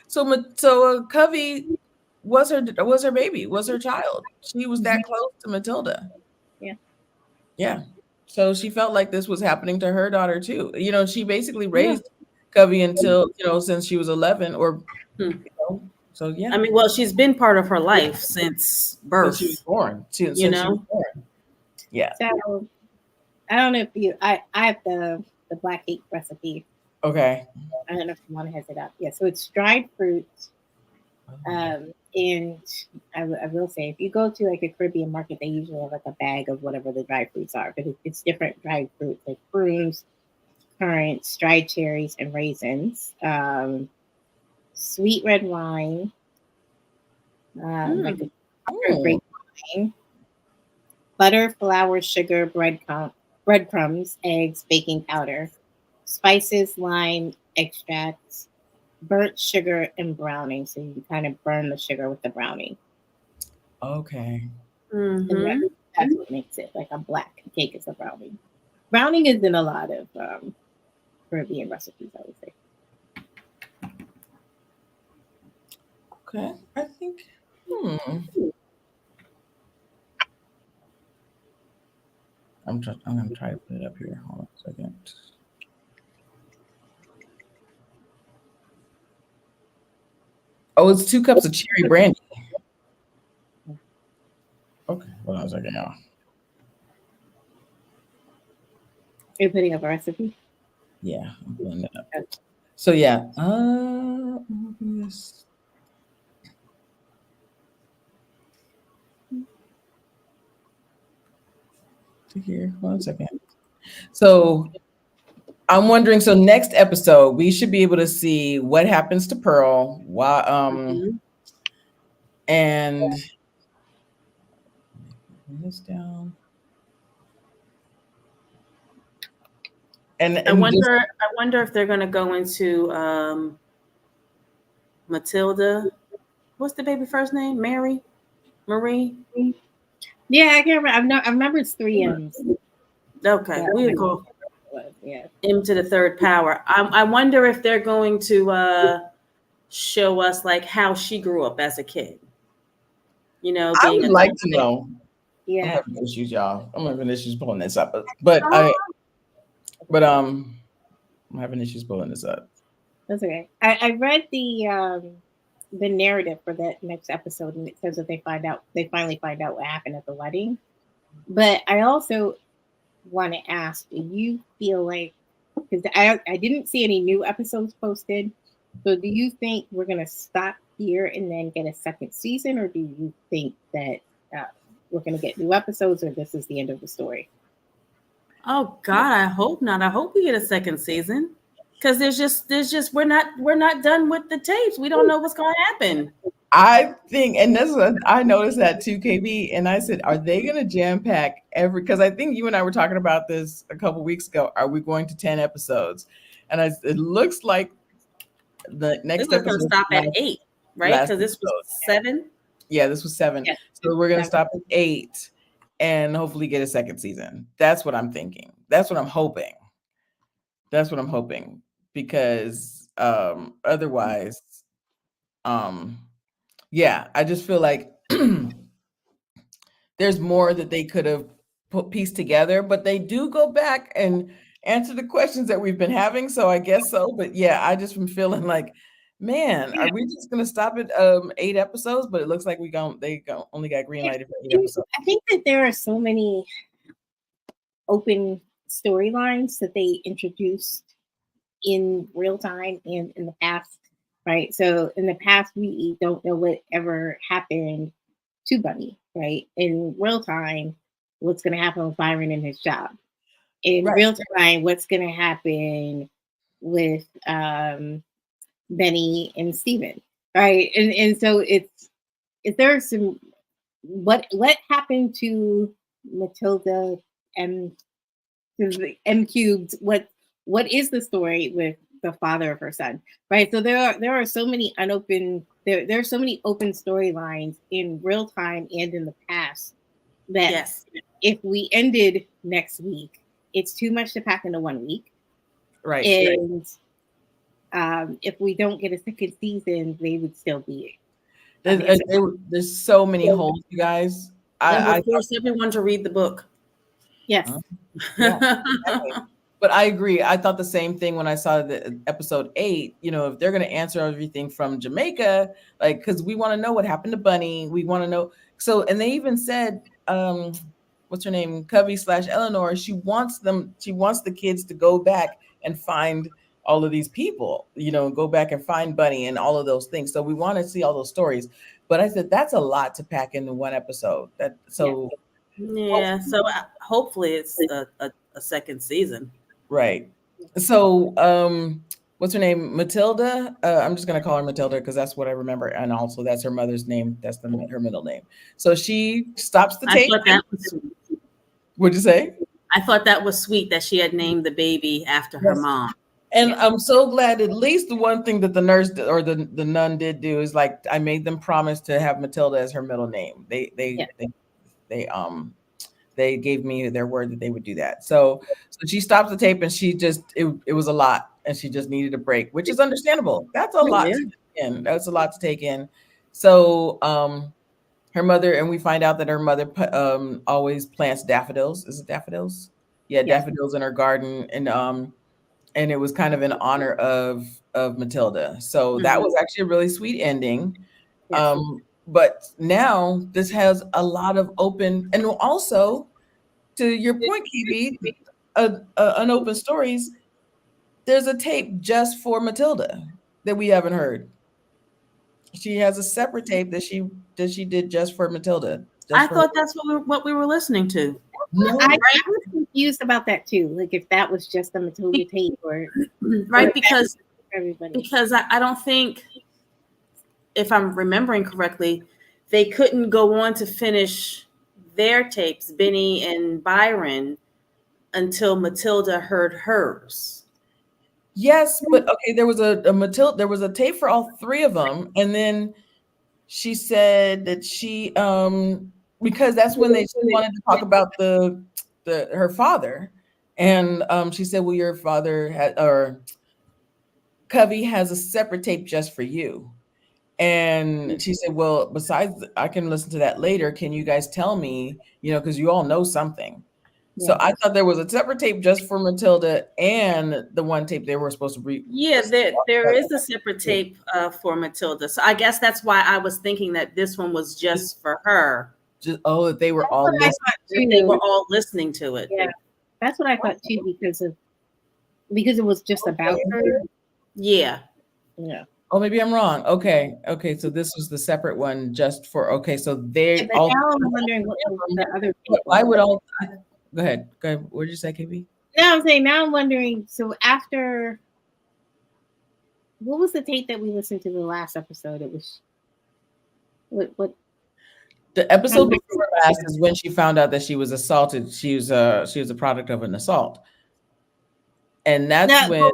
So Covey was her baby, was her child. She was that close to Matilda. Yeah. Yeah. So she felt like this was happening to her daughter too. She basically raised Cubby until since she was 11, or Hmm. so yeah. I mean, well, she's been part of her life since Since she was birth. born. Since You she was know. born. Yeah. So I don't know if I have the black cake recipe. Okay. I don't know if someone has it up. Yeah, so it's dried fruit. And I will say, if you go to like a Caribbean market, they usually have like a bag of whatever the dried fruits are, but it's different dried fruits like prunes, currants, dried cherries, and raisins. Sweet red wine, like a grape wine, butter, flour, sugar, breadcrumbs, eggs, baking powder, spices, lime extracts, burnt sugar, and browning. So you kind of burn the sugar with the browning. Okay. And Mm-hmm. that's what makes it like a black cake is a browning. Browning is in a lot of Caribbean recipes, I would say. Okay. I think. I'm gonna try to put it up here. Hold on a second. Oh, it's 2 cups of cherry brandy. Okay. Hold on a second, y'all. You're putting up a recipe? Yeah, I'm pulling it up. So yeah. This. To here. 1 second. So I'm wondering. So next episode, we should be able to see what happens to Pearl. Why? And bring this down. And I wonder if they're going to go into Matilda. What's the baby first name? Marie. Yeah, I can't remember. I remember it's 3 M's. Okay, we'll go Yeah. into the third power. I wonder if they're going to show us like how she grew up as a kid. Being I would like to know. Yeah. I'm having issues, y'all. I'm having issues pulling this up, but I'm having issues pulling this up. That's okay. I read the narrative for that next episode, and it says that they finally find out what happened at the wedding. But I also want to ask, do you feel like, because I didn't see any new episodes posted, so do you think we're gonna stop here and then get a second season, or do you think that we're gonna get new episodes, or this is the end of the story? Oh God, I hope not. I hope we get a second season, because there's just we're not done with the tapes. We don't know what's going to happen. I think, and I noticed that too, KB. And I said, are they going to jam pack because I think you and I were talking about this a couple weeks ago. Are we going to 10 episodes? And it looks like the next episode going to stop at 8, right? Because this was 7. Yeah, this was 7. Yeah. So we're going to stop at 8 and hopefully get a second season. That's what I'm thinking. That's what I'm hoping. Because otherwise, yeah, I just feel like there's more that they could have pieced together, but they do go back and answer the questions that we've been having. So I guess so. But yeah, I just am feeling like, man, are we just gonna stop at 8 episodes? But it looks like only got green lighted for 8 episodes. I think that there are so many open storylines that they introduced in real time and in the past, right? So in the past, we don't know what ever happened to Bunny, right? In real time, what's going to happen with Byron and his job? In real time, what's going to happen with Benny and Steven, right? And so if there's some what happened to Matilda and M cubed, what is the story with the father of her son, right? So there are so many there are so many open storylines in real time and in the past that if we ended next week, it's too much to pack into 1 week, right? And if we don't get a second season, they would still be. There's so many holes, you guys. I force everyone to read the book. Yes. Yeah, exactly. But I agree. I thought the same thing when I saw the episode 8. If they're going to answer everything from Jamaica, like, because we want to know what happened to Bunny. We want to know. So, and they even said, what's her name? Covey / Eleanor. She wants the kids to go back and find all of these people, go back and find Bunny and all of those things. So we want to see all those stories. But I said, that's a lot to pack into one episode. Yeah. So hopefully it's a second season. Right. So, what's her name? Matilda. I'm just gonna call her Matilda because that's what I remember, and also that's her mother's name. That's her middle name. So she stops the tape. What'd you say? I thought that was sweet that she had named the baby after her mom. And I'm so glad. At least the one thing that the nurse or the nun did do is, like, I made them promise to have Matilda as her middle name. They gave me their word that they would do that. So she stops the tape, and she just it was a lot, and she just needed a break, which is understandable. That's a lot to take in. That's a lot to take in. So her mother, and we find out that her mother always plants daffodils. Is it daffodils? Yeah, daffodils in her garden, and it was kind of in honor of Matilda. So that was actually a really sweet ending. But now this has a lot of open, and also, to your point, KB, unopened stories. There's a tape just for Matilda that we haven't heard. She has a separate tape that she did just for Matilda. I thought that's what we were listening to. No, I was confused about that too. Like, if that was just the Matilda tape, or right, because I don't think, if I'm remembering correctly, they couldn't go on to finish their tapes, Benny and Byron, until Matilda heard hers. Yes, but okay, there was a Matilda. There was a tape for all three of them, and then she said that she because that's when she wanted to talk about her father, and she said, "Well, your father or Covey has a separate tape just for you." And she said, "Well, besides, I can listen to that later. Can you guys tell me, because you all know something." Yeah. So I thought there was a separate tape just for Matilda and the one tape they were supposed to read. Yeah, there is a separate tape for Matilda. So I guess that's why I was thinking that this one was just for her. That they were all listening to it. Yeah, that's what I thought too, because it was just about her. Yeah. Yeah. Oh, maybe I'm wrong. Okay. So this was the separate one just for. Okay, so they all. Now I'm wondering what the other. Why would all? Go ahead. What did you say, KB? No, I'm saying now I'm wondering. So after, what was the tape that we listened to the last episode? It was what? The episode before last is when she found out that she was assaulted. She was a product of an assault, and that's when.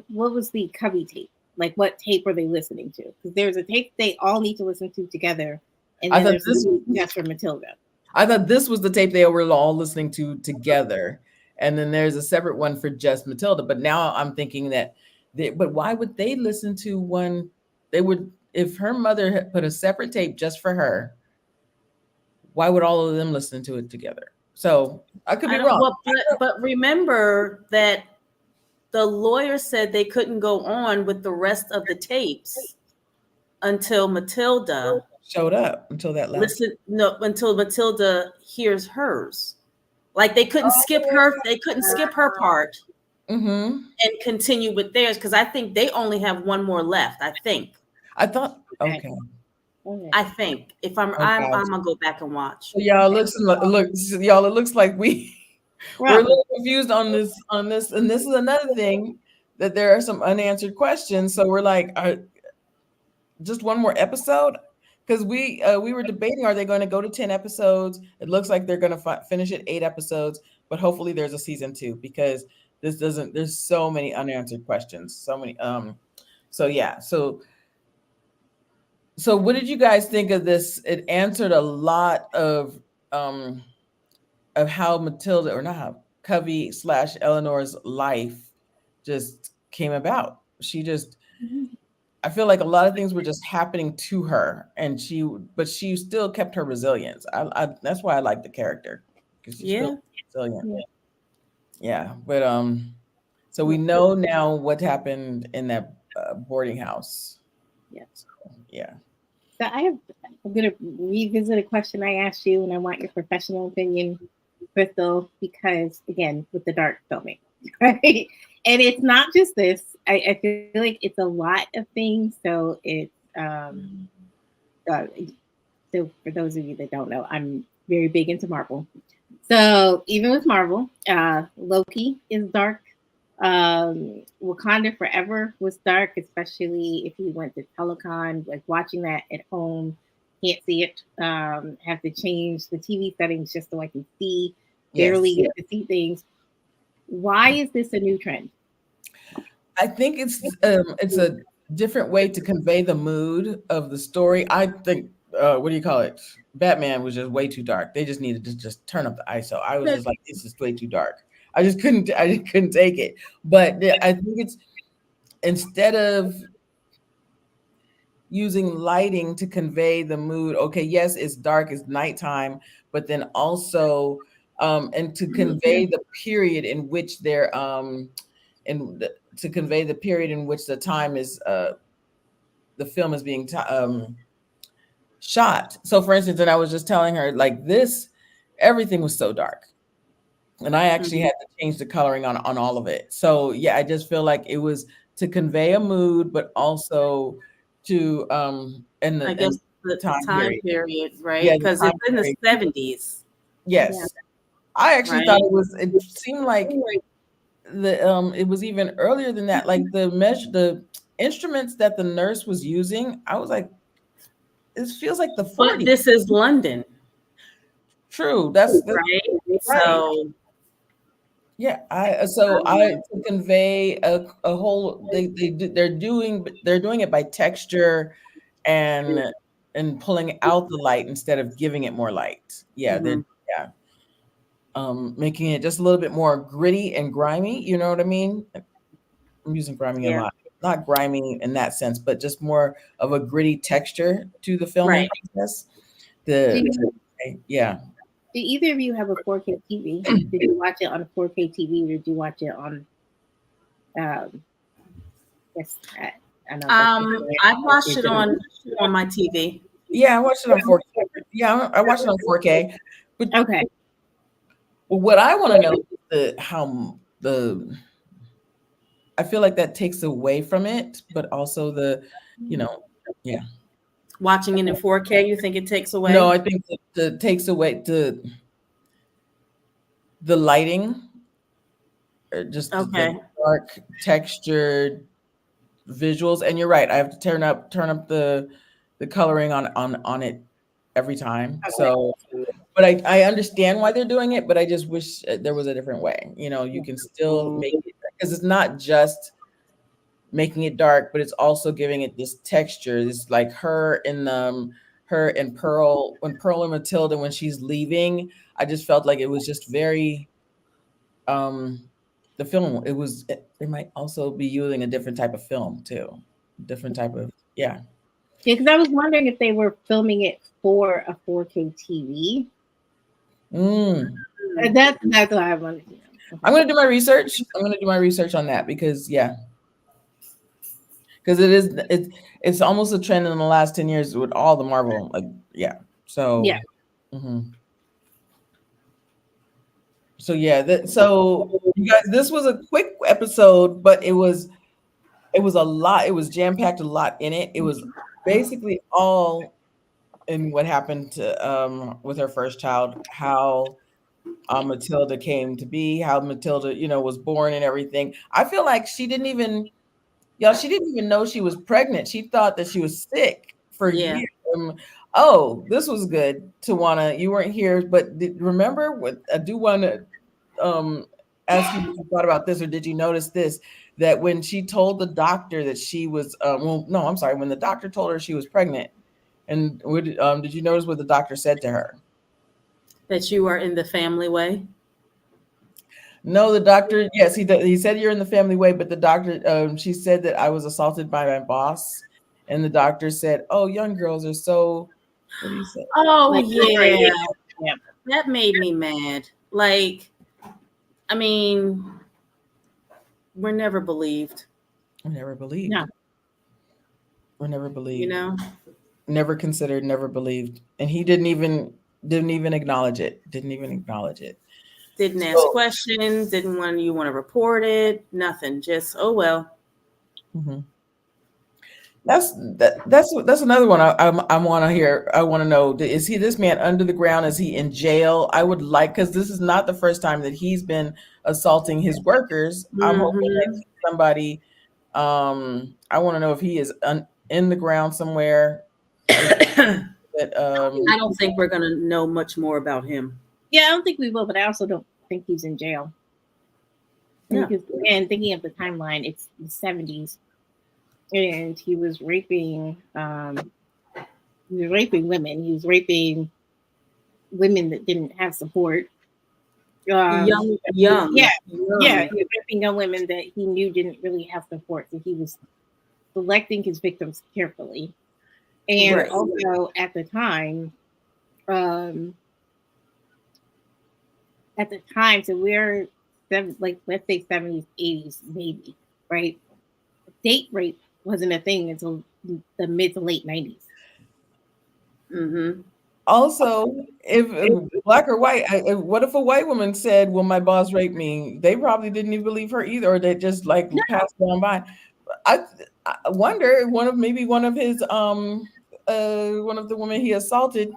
What was the Covey tape? Like, what tape were they listening to? Because there's a tape they all need to listen to together, and then there's just for Matilda. I thought this was the tape they were all listening to together, and then there's a separate one for just Matilda. But now I'm thinking that, but why would they listen to one? They would, if her mother had put a separate tape just for her. Why would all of them listen to it together? So I could be wrong. But remember that the lawyer said they couldn't go on with the rest of the tapes until Matilda showed up, until that last. Until Matilda hears hers. Like, they couldn't skip her. They couldn't skip her part and continue with theirs, because I think they only have one more left. I thought. Okay. I think if I'm gonna go back and watch. So y'all, y'all. It looks like we're a little confused on this, and this is another thing, that there are some unanswered questions. So we're like, just one more episode, because we were debating, are they going to go to 10 episodes? It looks like they're going to finish at 8 episodes, but hopefully there's a season 2, because there's so many unanswered questions, so many. So yeah, so what did you guys think of this? It answered a lot of how Matilda, or not how, Covey / Eleanor's life just came about. She just, I feel like a lot of things were just happening to her, but she still kept her resilience. That's why I like the character, because she's still resilient. Yeah, but so we know now what happened in that boarding house. Yeah. So, yeah. So I'm gonna revisit a question I asked you, and I want your professional opinion, Crystal, because again, with the dark filming, right? And it's not just this. I feel like it's a lot of things. So it's uh, so for those of you that don't know, I'm very big into Marvel. So even with Marvel, Loki is dark. Wakanda Forever was dark, especially if you went to Telecon, like watching that at home. Can't see it. Have to change the TV settings just so I can see, barely Yes. get to see things. Why is this a new trend? I think it's a different way to convey the mood of the story. I think what do you call it? Batman was just way too dark. They just needed to just turn up the ISO. I was just like, this is way too dark. I just couldn't take it. But I think it's instead of using lighting to convey the mood. Okay, yes, it's dark, it's nighttime, but then also and to convey the period in which they're to convey the period in which the time is the film is being shot. So for instance, and I was just telling her like this, everything was so dark. And I actually had to change the coloring on all of it. So yeah, I just feel like it was to convey a mood, but also to in I the guess the time time period. period, right? Yeah, the Because time it's in the period. 70s, Yes. I actually thought right? it seemed like it was even earlier than that. Like the instruments that the nurse was using, I was like, this feels like the But 40s. this is London, True. That's right? right. So Yeah, I to convey a whole they're doing it by texture and pulling out the light instead of giving it more light. Yeah, they're mhm. yeah. Making it just a little bit more gritty and grimy, you know what I mean? I'm using grimy a Yeah, lot. Not grimy in that sense, but just more of a gritty texture to the filming right. process. Do, The you, yeah. do either of you have a 4K TV? Did you watch it on a 4K TV or did you watch it on, um, yes, I know that's I've watched it on my TV. Yeah, I watched it on 4K. Yeah, I watched it on 4K. But okay. what I want to know is how the I feel like that takes away from it, but also you know, yeah. Watching it in 4K, you think it takes No, away? I think the takes away the lighting, or just the Okay. dark textured visuals. And you're right, I have to turn up the coloring on it every time. Okay. So, but I understand why they're doing it, but I just wish there was a different way. You can still Mm, make it because it's not just making it dark, but it's also giving it this texture. It's like her and Pearl, when Pearl and Matilda, when she's leaving, I just felt like it was just very the film. They might also be using a different type of film too. Different type of yeah. Yeah, because I was wondering if they were filming it for a 4K TV. Mm. That's what I wanted to know. I'm gonna do my research. I'm gonna do my research on that because yeah, because it's almost a trend in the last 10 years with all the Marvel, like yeah. Yeah. So mhm. So yeah, so you guys, this was a quick episode, but it was a lot. It was jam-packed, a lot in it. It was basically all in what happened to with her first child, how Matilda came to be, how Matilda, was born and everything. I feel like she didn't even know she was pregnant. She thought that she was sick for yeah. years. Oh, this was good, Tawana. You weren't here, but remember what I do want to ask you what you thought about this, or did you notice this? That when she told the doctor that she was, well, no, I'm sorry, when the doctor told her she was pregnant, and did you notice what the doctor said to her? That you are in the family way. No, the doctor, yes, he said you're in the family way, but the doctor, she said that I was assaulted by my boss, and the doctor said, "Oh, young girls are so," what do you say? Oh Like, yeah. yeah. That made me mad. Like I mean, we're never believed, I never believed. No. Or never believed. you know? Never considered, never believed. And he didn't even acknowledge it. Didn't even acknowledge it. Didn't ask So- questions, didn't want you want to report it, nothing. Just, oh well. Mhm. That's another one I want to hear. I want to know, is he this man under the ground? Is he in jail? I would like, because this is not the first time that he's been assaulting his workers. I'm hoping that Mhm. somebody. I want to know if he is in the ground somewhere. That I don't think we're gonna know much more about him. Yeah, I don't think we will, but I also don't think he's in jail. Yeah. Because, again, thinking of the timeline, it's the 70s, and he was raping women. He was raping women that didn't have support. Young. Yeah, young. yeah, he was raping young women that he knew didn't really have support. So he was selecting his victims carefully, and Right. also at the time, so we're like, let's say 70s, 80s, maybe, right? Date rape wasn't a thing until the mid to late 90s. Mm-hmm. Also, if black or white, what if a white woman said, "Well, my boss raped me"? They probably didn't even believe her either, or they just like passed on by. I wonder, one of his one of the women he assaulted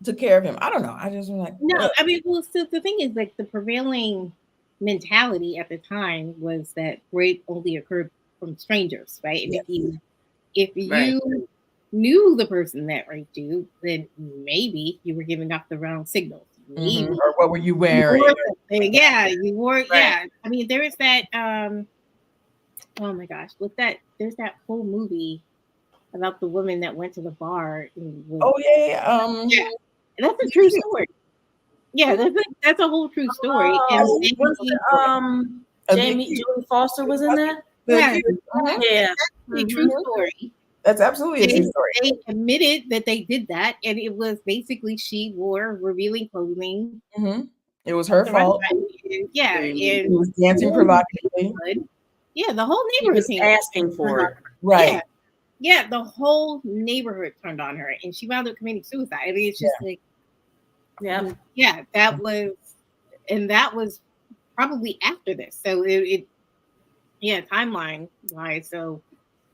took care of him. I don't know. I just was like, No, I mean, well, so the thing is, like, the prevailing mentality at the time was that rape only occurred from strangers, right? And if you Right. knew the person that raped you, then maybe you were giving off the wrong signals. Maybe or what were you you wearing? wore something. Yeah, you wore. Right. Yeah, I mean, there is that. Oh my gosh, there's that whole movie about the woman that went to the bar and was, Oh yeah. yeah, that's a true story. Yeah, that's a whole true story. And Was it, Jamie Foster was in that? yeah, Yeah. a true story. That's absolutely a true story. They admitted that they did that, and it was basically she wore revealing clothing. It was her fault. Yeah, He and was dancing provocatively. yeah, the whole He was neighborhood asking for it. Right. Yeah, the whole neighborhood turned on her, and she wound up committing suicide. I mean, it's just like, Yeah. that was probably after this. So timeline wise. So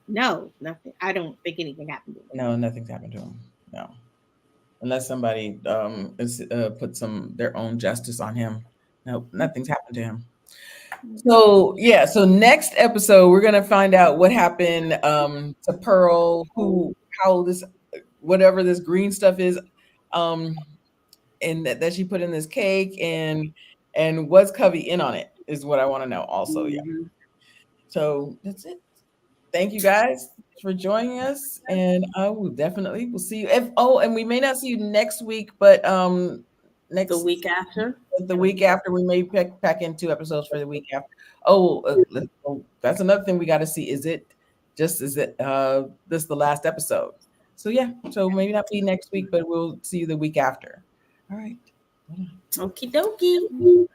no, nothing. I don't think anything happened to him. No, nothing's happened to him. No, unless somebody put their own justice on him. No, nothing's happened to him. So yeah, so next episode we're gonna find out what happened to Pearl, how this whatever this green stuff is, and that she put in this cake, and was Covey in on it is what I want to know also. Yeah. So that's it. Thank you guys for joining us, and I will definitely see you. And we may not see you next week, but The week after. The week after we may pack in 2 episodes for the week after. That's another thing we got to see. Is it this the last episode? So yeah, so maybe not be next week, but we'll see you the week after. All right. Okie dokie.